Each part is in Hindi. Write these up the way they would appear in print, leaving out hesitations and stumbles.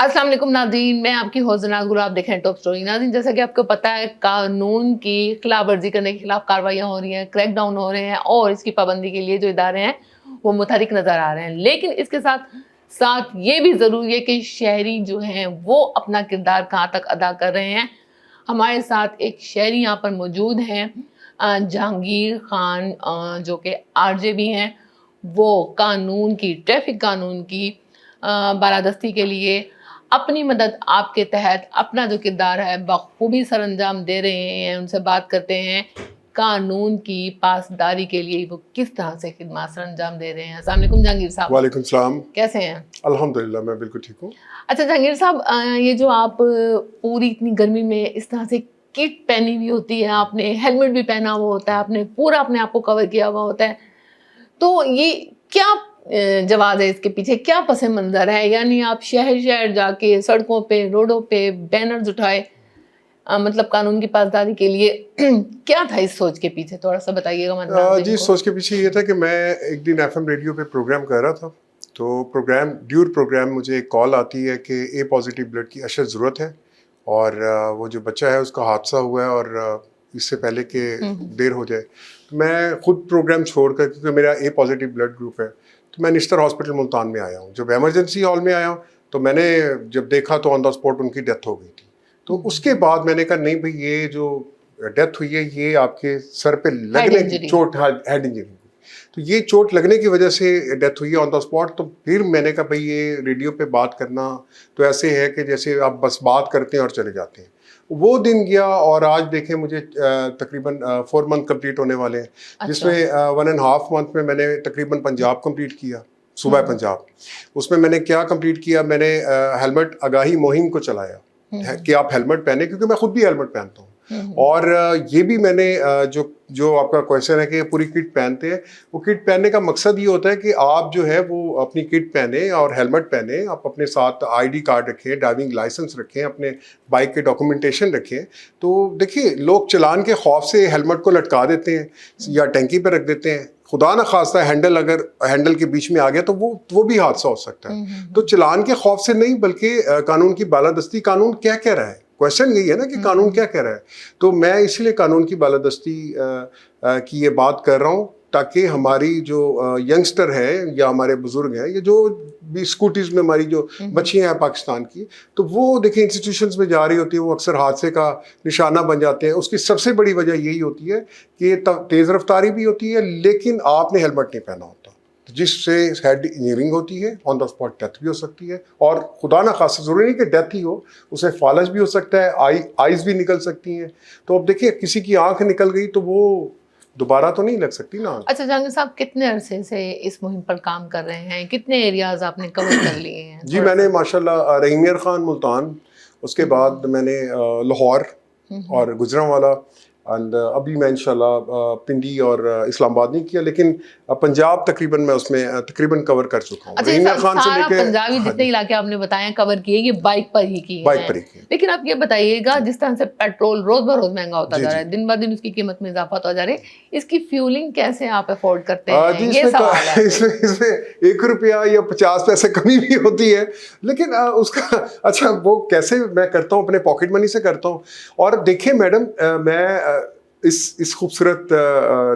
अस्सलाम वालेकुम नाज़रीन, मैं आपकी होस्ट गुल, आप देख रहे हैं टॉप स्टोरी। नाज़रीन, जैसा कि आपको पता है, कानून की खिलाफ वर्जी करने के खिलाफ कार्रवाइयाँ हो रही हैं, क्रैकडाउन हो रहे हैं और इसकी पाबंदी के लिए जो इदारे हैं वो मुतहरिक नज़र आ रहे हैं। लेकिन इसके साथ साथ ये भी ज़रूरी है कि शहरी जो हैं वो अपना किरदार कहाँ तक अदा कर रहे हैं। हमारे साथ एक शहरी यहाँ पर मौजूद हैं, जहांगीर खान, जो कि आरजे भी हैं। वो कानून की, ट्रैफिक कानून की बालादस्ती के लिए अपनी मदद आपके तहत अपना जो किरदार है बखूबी सर अंजाम दे रहे हैं। उनसे बात करते हैं कानून की पासदारी के लिए वो किस तरह से खिदमत सर अंजाम दे रहे हैं। अस्सलाम वालेकुम जहांगीर साहब। वालेकुम सलाम। कैसे हैं? अल्हम्दुलिल्लाह, मैं बिल्कुल ठीक हूँ। अच्छा जहांगीर साहब, ये जो आप पूरी इतनी गर्मी में इस तरह से किट पहनी हुई होती है, आपने हेलमेट भी पहना हुआ होता है, आपने पूरा अपने आप को कवर किया हुआ होता है, तो ये क्या जवाब है इसके पीछे, क्या पस मंज़र है? यानी आप शहर शहर जाके सड़कों पे, रोडों पे बैनर्स उठाए, मतलब कानून की पासदारी के लिए क्या था इस सोच के पीछे, थोड़ा सा बताइएगा। जी, सोच के पीछे ये था कि मैं एक दिन एफएम रेडियो पे प्रोग्राम कर रहा था, तो प्रोग्राम मुझे एक कॉल आती है कि ए पॉजिटिव ब्लड की अशद ज़रूरत है और वो जो बच्चा है उसका हादसा हुआ है और इससे पहले कि देर हो जाए, तो मैं खुद प्रोग्राम छोड़कर, क्योंकि मेरा ए पॉजिटिव ब्लड ग्रुप है, तो मैं निश्तर हॉस्पिटल मुल्तान में आया हूँ। जब एमरजेंसी हॉल में आया हूँ तो मैंने जब देखा तो ऑन द स्पॉट उनकी डेथ हो गई थी। तो उसके बाद मैंने कहा नहीं भाई, ये जो डेथ हुई है ये आपके सर पे लगने की चोट, हेड इंजरी, तो ये चोट लगने की वजह से डेथ हुई है ऑन द स्पॉट। तो फिर मैंने कहा भाई ये रेडियो पे बात करना तो ऐसे है कि जैसे आप बस बात करते हैं और चले जाते हैं। वो दिन गया और आज देखें मुझे तकरीबन 4 मंथ कंप्लीट होने वाले हैं। अच्छा। जिसमें 1.5 मंथ में मैंने तकरीबन पंजाब कंप्लीट किया, सुबह पंजाब। उसमें मैंने क्या कंप्लीट किया, मैंने हेलमेट आगाही मुहिम को चलाया कि आप हेलमेट पहने, क्योंकि मैं खुद भी हेलमेट पहनता हूँ। और ये भी मैंने जो आपका क्वेश्चन है कि पूरी किट पहनते हैं, वो किट पहनने का मकसद ये होता है कि आप जो है वो अपनी किट पहने और हेलमेट पहने, आप अपने साथ आईडी कार्ड रखें, ड्राइविंग लाइसेंस रखें, अपने बाइक के डॉक्यूमेंटेशन रखें। तो देखिए, लोग चलान के खौफ से हेलमेट को लटका देते हैं या टंकी पर रख देते हैं, खुदा ना खास्ता अगर हैंडल के बीच में आ गया तो वो भी हादसा हो सकता है। तो चलान के खौफ से नहीं, बल्कि कानून की बालादस्ती, कानून क्या कह रहा है, क्वेश्चन यही है ना कि कानून क्या कह रहा है। तो मैं इसलिए कानून की बालादस्ती की ये बात कर रहा हूँ, ताकि हमारी जो यंगस्टर है या हमारे बुजुर्ग हैं, ये जो भी स्कूटीज में हमारी जो बच्चियां हैं पाकिस्तान की, तो वो देखिए इंस्टीट्यूशंस में जा रही होती है, वो अक्सर हादसे का निशाना बन जाते हैं। उसकी सबसे बड़ी वजह यही होती है कि तेज़ रफ्तारी भी होती है, लेकिन आपने हेलमेट नहीं पहना होता, जिससे हेड इंजरिंग होती है, ऑन द स्पॉट डेथ भी हो सकती है। और खुदा ना खासा ज़रूरी नहीं कि डेथ ही हो, उसे फालज भी हो सकता है, आईज भी निकल सकती हैं। तो अब देखिए, किसी की आंख निकल गई तो वो दोबारा तो नहीं लग सकती ना। अच्छा जहांगीर साहब, कितने अरसे से इस मुहिम पर काम कर रहे हैं, कितने एरियाज आपने कवर कर लिए हैं? जी, मैंने माशाल्लाह रहीमियर खान मुल्तान, उसके बाद मैंने लाहौर और गुजरांवाला, एंड अभी मैं इंशाल्लाह पिंडी और इस्लामाबाद नहीं किया, लेकिन पंजाब तकरीबन मैं उसमें तकरीबन कवर कर चुका हूँ। अच्छा, सारा पंजाबी जितने इलाके आपने बताए कवर किए, ये बाइक पर ही किए हैं। लेकिन आप ये बताइएगा, जिस तरह से पेट्रोल रोज ब रोज महंगा होता जा रहा है, दिन ब दिन उसकी कीमत में इजाफा होता जा रहा है, इसकी फ्यूलिंग कैसे आप अफोर्ड करते हैं? ये सवाल है। इसमें 1 रुपया या 50 पैसे कमी भी होती है, लेकिन उसका अच्छा वो कैसे मैं करता हूँ, अपने पॉकेट मनी से करता हूँ। और देखिए मैडम, मैं इस खूबसूरत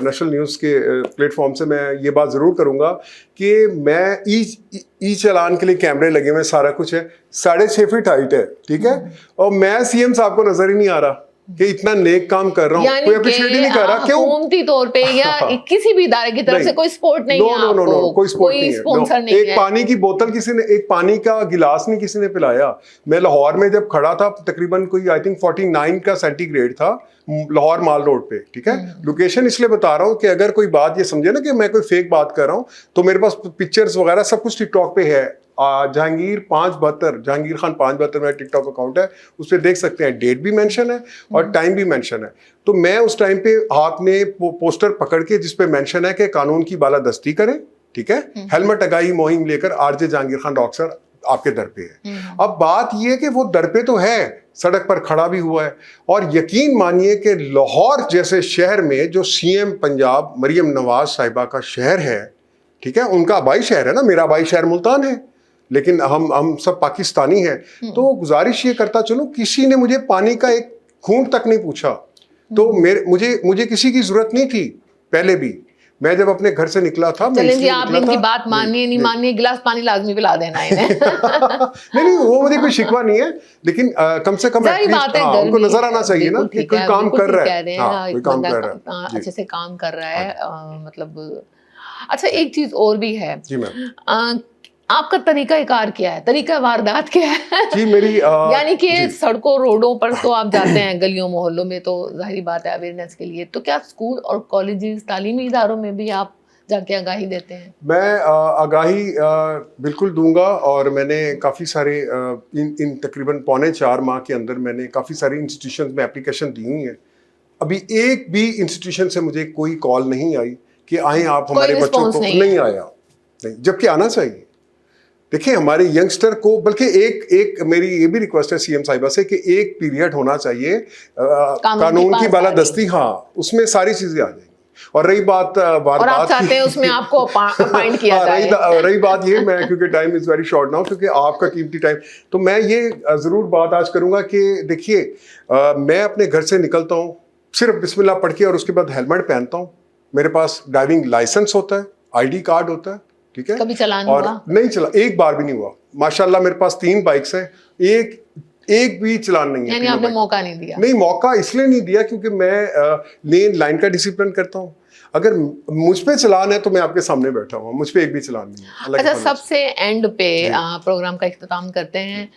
नेशनल न्यूज़ के प्लेटफॉर्म से मैं ये बात ज़रूर करूँगा कि मैं ई चलान के लिए कैमरे लगे हुए, सारा कुछ है, 6.5 फीट हाइट है, ठीक है, और मैं सीएम साहब को नजर ही नहीं आ रहा कि इतना नेक काम कर रहा हूँ, कोई अप्रिशिएट ही नहीं कर रहा। क्यों? हुकूमती तौर पे या किसी भी इदारे की तरफ से कोई सपोर्ट नहीं है आपको? नो, कोई सपोर्ट नहीं है। स्पॉन्सर नहीं है। एक पानी की बोतल किसी ने, एक पानी का गिलास नहीं किसी ने पिलाया। मैं लाहौर में जब खड़ा था, तकरीबन कोई आई थिंक 49 का सेंटीग्रेड था, लाहौर माल रोड पे, ठीक है। लोकेशन इसलिए बता रहा हूँ कि अगर कोई बात ये समझे ना कि मैं कोई फेक बात कर रहा हूँ, तो मेरे पास पिक्चर्स वगैरह सब कुछ टिकटॉक पे है। जहांगीर खान 572 मेरा टिकटॉक अकाउंट है, उस पर देख सकते हैं, डेट भी मेंशन है और टाइम भी मेंशन है। तो मैं उस टाइम पे हाथ में पोस्टर पकड़ के, जिसपे मेंशन है कि कानून की बालादस्ती करें, ठीक है, हेलमेट आगाही मुहिम लेकर आरजे जहांगीर खान डॉक्टर आपके दर पे है। अब बात यह है कि वो दर पे तो है, सड़क पर खड़ा भी हुआ है। और यकीन मानिए कि लाहौर जैसे शहर में, जो सीएम पंजाब मरियम नवाज साहिबा का शहर है, ठीक है, उनका आबाई शहर है ना, मेरा आबाई शहर मुल्तान है, लेकिन हम सब पाकिस्तानी हैं। तो गुजारिश ये करता चलो, किसी ने मुझे पानी का एक घूंट तक नहीं पूछा, तो मुझे किसी की जरूरत नहीं थी। पहले भी मैं जब अपने घर से निकला था, चलें जी, आप इनकी बात मानिए नहीं मानिए, गिलास पानी लाजमी पिला देना इन्हें। नहीं, वो मुझे कोई शिकवा नहीं है, लेकिन कम से कम उनको नजर आना चाहिए ना कि कोई काम कर रहा है। कोई काम कर रहा है, अच्छे से काम कर रहा है, मतलब। अच्छा, एक चीज और भी है जी मैम, आपका तरीका कार क्या है, तरीका वारदात क्या है? जी मेरी यानी कि सड़कों रोडों पर तो आप जाते हैं, गलियों मोहल्लों में तो जाहिर बात है अवेयरनेस के लिए, तो क्या स्कूल और कॉलेजेस तालीमी इदारों में भी आप जाके आगाही देते हैं? मैं आगाही बिल्कुल दूंगा, और मैंने काफ़ी सारे इन तकरीबन 4.25 माह के अंदर मैंने काफ़ी सारी इंस्टीट्यूशन में एप्लीकेशन दी हुई है। अभी एक भी इंस्टीट्यूशन से मुझे कोई कॉल नहीं आई कि आए आप हमारे बच्चों को, नहीं आया, नहीं, जबकि आना चाहिए। देखिए हमारे यंगस्टर को, बल्कि एक मेरी ये भी रिक्वेस्ट है सीएम साहिबा से कि एक पीरियड होना चाहिए कानून की बालादस्ती, हाँ, उसमें सारी चीजें आ जाएंगी। और रही बात और आप चाहते हैं उसमें आपको अपॉइंट किया जाए। रही बात ये, मैं क्योंकि time is very short now, क्योंकि आपका कीमती टाइम, तो मैं ये जरूर बात आज करूंगा कि देखिए मैं अपने घर से निकलता हूँ सिर्फ बिस्मिल्लाह पढ़ के, और उसके बाद हेलमेट पहनता हूँ। मेरे पास ड्राइविंग लाइसेंस होता है, आईडी कार्ड होता है, ठीक है। कभी चलान और हुआ? नहीं चला, एक बार भी नहीं हुआ। माशाल्लाह मेरे पास 3 बाइक्स हैं, एक भी चलान नहीं है। यानी आपने मौका नहीं दिया? नहीं, मौका इसलिए नहीं दिया क्योंकि मैं लेन लाइन का डिसिप्लिन करता हूँ। अगर मुझ पे चलान है तो मैं आपके सामने बैठा हूँ, मुझ पे एक भी चलान नहीं है। अच्छा, सबसे एंड पे प्रोग्राम का इख्तिताम करते हैं।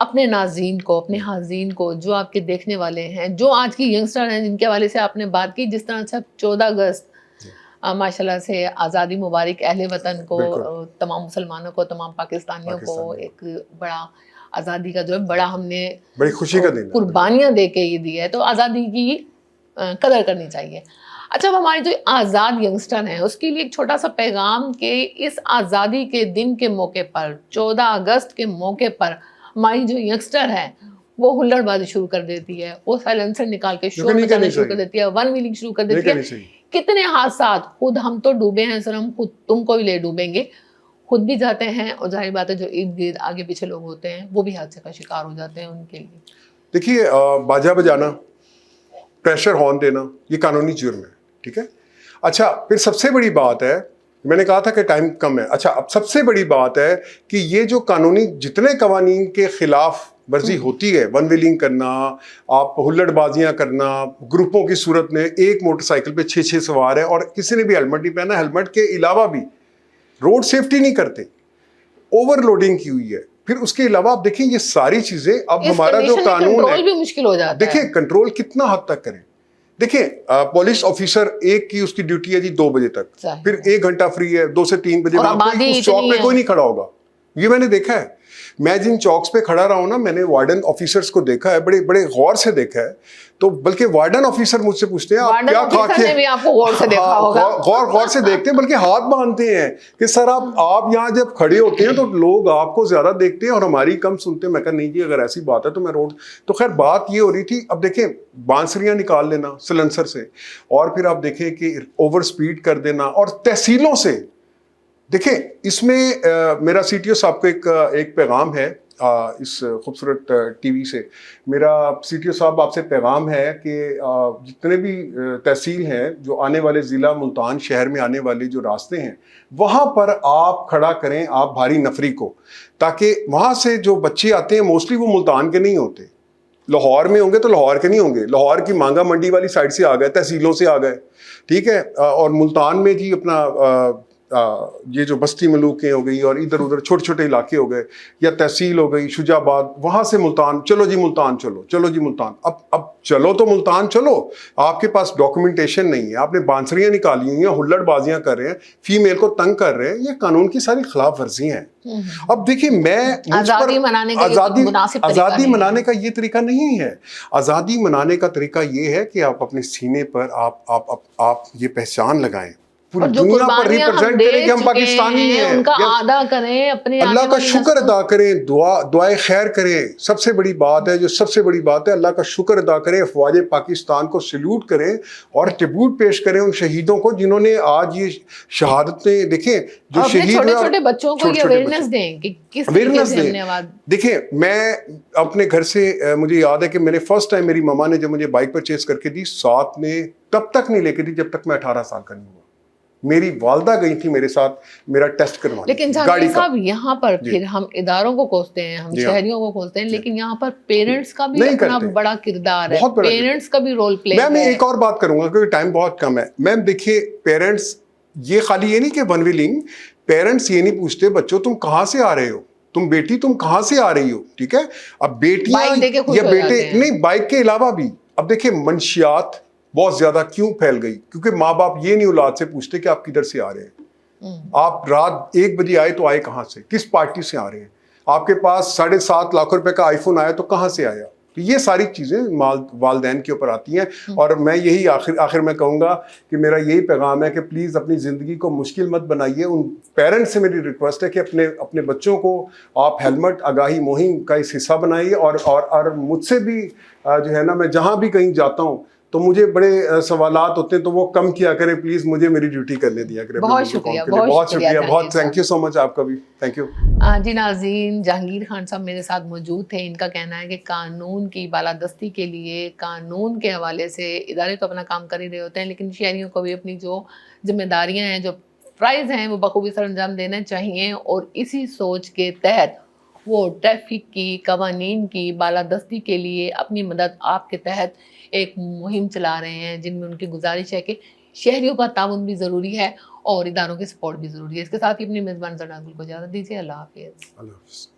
अपने नाज़रीन को, अपने हाज़रीन को, जो आपके देखने वाले हैं, जो आज की यंगस्टर हैं जिनके हवाले से आपने बात की, जिस तरह से 14 अगस्त माशाल्लाह से आज़ादी मुबारक अहले वतन को, तमाम मुसलमानों को, तमाम पाकिस्तानियों को एक बड़ा आज़ादी का जो है बड़ा हमने बड़ी खुशी का दिन, कुर्बानियाँ दे के ये दिया है, तो आज़ादी की कदर करनी चाहिए। अच्छा, अब हमारे जो आज़ाद यंगस्टर हैं उसके लिए एक छोटा सा पैगाम कि इस आज़ादी के दिन के मौके पर, 14 अगस्त के मौके पर हमारी जो यंगस्टर है वो हुल्लड़बाजी शुरू कर देती है, वो साइलेंसर निकाल के शोर मचाना शुरू कर देती है, वन व्हीलिंग शुरू कर देती है। कितने हादसा, खुद हम तो डूबे हैं सर, हम खुद तुमको भी ले डूबेंगे, खुद भी जाते हैं, और जाहिर बात है जो इर्द गिर्द आगे पीछे लोग होते हैं वो भी हादसे का शिकार हो जाते हैं। उनके लिए देखिए बाजा बजाना, प्रेशर हॉर्न देना, ये कानूनी जुर्म है, ठीक है। अच्छा, फिर सबसे बड़ी बात है, मैंने कहा था कि टाइम कम है। अच्छा, अब सबसे बड़ी बात है कि ये जो कानूनी जितने कवानीन के खिलाफ वर्जी होती है, वन व्हीलिंग करना, आप हुल्लड़बाजियां करना, ग्रुपों की सूरत में एक मोटरसाइकिल पे 6 सवार है और किसी ने भी हेलमेट नहीं पहना, हेलमेट के अलावा भी रोड सेफ्टी नहीं करते, ओवरलोडिंग की हुई है, फिर उसके अलावा आप देखिए ये सारी चीजें, अब हमारा जो कानून है भी मुश्किल हो जाता है। देखिए कंट्रोल कितना हद तक करें। देखिए पुलिस ऑफिसर एक की उसकी ड्यूटी है जी 2 बजे तक, फिर 1 घंटा फ्री है 2 से 3 बजे, उस चौक पे कोई नहीं खड़ा होगा। ये मैंने देखा है, मैं जिन चौक्स पे खड़ा रहा हूं ना, मैंने वार्डन ऑफिसर्स को देखा है, बड़े बड़े गौर से देखा है। तो बल्कि वार्डन ऑफिसर मुझसे पूछते हैं आप क्या खा के, भी आपको गौर से देखा होगा, गौर से देखते हैं, बल्कि हाथ बांधते हैं कि सर आप यहाँ जब खड़े होते हैं तो लोग आपको ज्यादा देखते हैं और हमारी कम सुनते हैं। मैं कहा नहीं जी, अगर ऐसी बात है तो मैं रोड, तो खैर बात ये हो रही थी। अब देखें बांसुरियां निकाल लेना सिलेंसर से, और फिर आप देखें कि ओवर स्पीड कर देना, और तहसीलों से देखें, इसमें मेरा सीटीओ साहब को एक पैगाम है इस खूबसूरत टीवी से। मेरा सीटीओ साहब आपसे पैगाम है कि जितने भी तहसील हैं, जो आने वाले ज़िला मुल्तान शहर में आने वाले जो रास्ते हैं, वहाँ पर आप खड़ा करें आप भारी नफरी को, ताकि वहाँ से जो बच्चे आते हैं मोस्टली वो मुल्तान के नहीं होते, लाहौर में होंगे तो लाहौर के नहीं होंगे, लाहौर की मांगा मंडी वाली साइड से आ गए, तहसीलों से आ गए, ठीक है। और मुल्तान में जी अपना ये जो बस्ती मलूकें हो गई और इधर उधर छोटे छोटे इलाके हो गए, या तहसील हो गई शुजाबाद, वहाँ से मुल्तान, चलो जी मुल्तान चलो, चलो जी मुल्तान। अब चलो तो मुल्तान चलो, आपके पास डॉक्यूमेंटेशन नहीं है, आपने बांसुरियाँ निकाली हुई हैं, हुल्लड़बाजियाँ कर रहे हैं, फीमेल को तंग कर रहे हैं, ये कानून की सारी खिलाफ वर्जी हैं। अब देखिए, मैं आज़ादी मनाने का ये तरीका नहीं है। आज़ादी मनाने का तरीका ये है कि आप अपने सीने पर आप ये पहचान लगाएं पूरी और जो दुनिया पर कुर्बानियां हम रिप्रेजेंट दे करें कि हम चुके पाकिस्तानी हैं हैं। उनका Yes. आदा करें, अपने अल्लाह आने का वाली शुक्र नस्लों- अदा करें, दुआए खैर करें। सबसे बड़ी बात है, जो सबसे बड़ी बात है, अल्लाह का शुक्र अदा करें, अफवाज पाकिस्तान को सल्यूट करें और ट्रिब्यूट पेश करें उन शहीदों को जिन्होंने आज ये शहादतें देखें, जो और अपने शहीद छोटे हुए और छोटे बच्चों को ये छोटे-छोटे अवेयरनेस बच्चे दें कि किस तरीके अवेयरनेस से दें। हमने आवाज। देखिए, मैं अपने घर से मुझे याद है कि मैंने फर्स्ट टाइम मेरी मम्मा ने जब मुझे बाइक परचेज करके दी, साथ में तब तक नहीं लेके दी जब तक मैं 18 साल का नहीं हुआ। मेरी वालदा गई थी मेरे साथ मेरा टेस्ट करवाने लेकिन गाड़ी जहांगीर का। साहब, यहाँ पर जी। फिर हम इदारों को कोसते हैं, हम जी हाँ। शहरियों को कोसते हैं, लेकिन यहाँ पर पेरेंट्स का भी नहीं अपना करते। बड़ा किरदार है, बहुत बड़ा पेरेंट्स का भी रोल प्ले मैं है। एक और बात करूंगा क्योंकि टाइम बहुत कम है। मैम देखिए, पेरेंट्स ये खाली ये नहीं कि वन विलिंग, पेरेंट्स ये नहीं पूछते बच्चों तुम कहाँ से आ रहे हो, तुम बेटी तुम कहाँ से आ रही हो, ठीक है। अब बेटियां बाइक देके खुश या हो बेटे जाते हैं। नहीं, बाइक के अलावा भी अब देखिए मंशियात बहुत ज्यादा क्यों फैल गई, क्योंकि माँ बाप ये नहीं औलाद से पूछते कि आप किधर से आ रहे हैं, आप रात 1 बजे आए तो आए कहाँ से, किस पार्टी से आ रहे हैं, आपके पास 7.5 लाख रुपए का आईफोन आया तो कहाँ से आया। तो ये सारी चीज़ें वालदैन के ऊपर आती हैं। और मैं यही आखिर में कहूँगा कि मेरा यही पैगाम है कि प्लीज़ अपनी ज़िंदगी को मुश्किल मत बनाइए। उन पेरेंट्स से मेरी रिक्वेस्ट है कि अपने बच्चों को आप हेलमेट आगाही मुहिम का इस हिस्सा बनाइए। और मुझसे भी जो है ना, मैं जहाँ भी कहीं जाता हूँ तो मुझे बड़े सवालात होते हैं, तो वो कम किया करें प्लीज़, मुझे मेरी ड्यूटी करने दिया करें। बहुत शुक्रिया, बहुत शुक्रिया, बहुत थैंक यू सो मच आपका भी, थैंक यू। जी नाज़रीन, जहांगीर खान साहब मेरे साथ मौजूद थे। इनका कहना है कि कानून की बालादस्ती के लिए कानून के हवाले से इदारे तो अपना काम कर ही रहे होते हैं, लेकिन शहरियों को भी अपनी जो जिम्मेदारियां हैं, जो फ़राइज़ हैं, वो बखूबी सर अंजाम देने चाहिए। और इसी सोच के तहत वो ट्रैफिक की, कवानीन की बालादस्ती के लिए अपनी मदद आपके तहत एक मुहिम चला रहे हैं, जिनमें उनकी गुजारिश है कि शहरियों का ताउन भी ज़रूरी है और इदारों के सपोर्ट भी ज़रूरी है। इसके साथ ही अपनी मेज़बान जनाज़ुल को इजाज़त दीजिए। अल्लाह हाफ़िज़। अल्लाह हाफ़िज़।